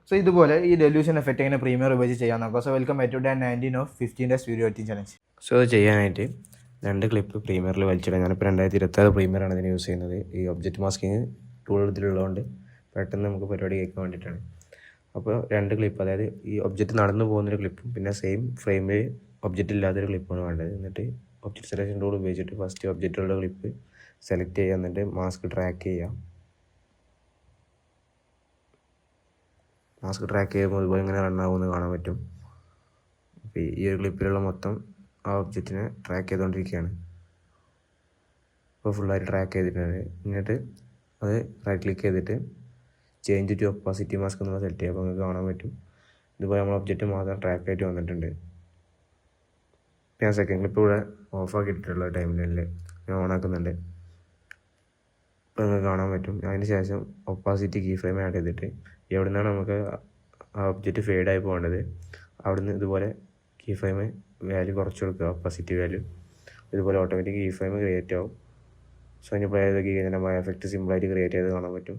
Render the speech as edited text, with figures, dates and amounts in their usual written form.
So ഇതുപോലെ ഈ delusion effect എങ്ങനെ പ്രീമിയർ ഉപയോഗിച്ച് ചെയ്യാൻ നോക്കാം. So welcome back to day 19 of 15 days video editing challenge. So അത് ചെയ്യാനായിട്ട് 2 ക്ലിപ്പ് പ്രീമിയറിൽ വലിച്ചിടാം. ഞാനിപ്പോൾ 2026 പ്രീമിയറാണ് ഇതിന് യൂസ് ചെയ്യുന്നത്. ഈ ഒബ്ജക്റ്റ് മാസ്കിങ് ടൂൾ ഇതിലുള്ളതുകൊണ്ട് പെട്ടെന്ന് നമുക്ക് പരിപാടി കേൾക്കാൻ വേണ്ടിയിട്ടാണ്. അപ്പോൾ 2 ക്ലിപ്പ്, അതായത് ഈ ഒബ്ജക്റ്റ് നടന്നു പോകുന്നൊരു ക്ലിപ്പും പിന്നെ സെയിം ഫ്രെയിമിൽ ഒബ്ജക്റ്റ് ഇല്ലാത്തൊരു ക്ലിപ്പാണ് വേണ്ടത്. എന്നിട്ട് ഒബ്ജക്റ്റ് സെലക്ഷൻ ടൂൾ ഉപയോഗിച്ചിട്ട് ഫസ്റ്റ് ഒബ്ജക്റ്റുള്ള ക്ലിപ്പ് സെലക്ട് ചെയ്യുക, എന്നിട്ട് മാസ്ക് ട്രാക്ക് ചെയ്യുക. മാസ്ക് ട്രാക്ക് ചെയ്യുമ്പോൾ ഇതുപോലെ ഇങ്ങനെ റണ്ണാവുമെന്ന് കാണാൻ പറ്റും. അപ്പോൾ ഈ ഒരു ക്ലിപ്പിലുള്ള മൊത്തം ആ ഒബ്ജക്റ്റിനെ ട്രാക്ക് ചെയ്തുകൊണ്ടിരിക്കുകയാണ്. ഇപ്പോൾ ഫുള്ളായിട്ട് ട്രാക്ക് ചെയ്തിട്ടുണ്ട്. എന്നിട്ട് അത് റൈറ്റ് ക്ലിക്ക് ചെയ്തിട്ട് ചേഞ്ച് ടു ഒപ്പാസിറ്റി മാസ്ക് എന്നുള്ള സെലക്ട് ചെയ്യുക. അപ്പോൾ നിങ്ങൾക്ക് കാണാൻ പറ്റും ഇതുപോലെ നമ്മൾ ഒബ്ജക്റ്റ് മാത്രം ട്രാക്ക് ആയിട്ട് വന്നിട്ടുണ്ട്. ഞാൻ സെക്കൻഡ് ക്ലിപ്പ് ഇവിടെ ഓഫാക്കി ഇട്ടിട്ടുള്ള ടൈമിൽ ഞാൻ ഓണാക്കുന്നുണ്ട്. ഇപ്പോൾ നിങ്ങൾക്ക് കാണാൻ പറ്റും. അതിന് ശേഷം ഒപ്പാസിറ്റി കീ ഫ്രെയിം ആഡ് ചെയ്തിട്ട് എവിടെ നിന്നാണ് നമുക്ക് ആ ഒബ്ജക്റ്റ് ഫെയ്ഡായി പോകേണ്ടത് അവിടുന്ന് ഇതുപോലെ കീ ഫ്രെയിം വാല്യൂ കുറച്ച് കൊടുക്കുക, ഒപ്പാസിറ്റി വാല്യൂ. ഇതുപോലെ ഓട്ടോമാറ്റിക് കീ ഫ്രെയിം ക്രിയേറ്റ് ആവും. സോ അതിന് പ്ലേ ചെയ്ത് കഴിഞ്ഞാൽ എഫക്റ്റ് സിമ്പിളായിട്ട് ക്രിയേറ്റ് ചെയ്ത് കാണാൻ പറ്റും.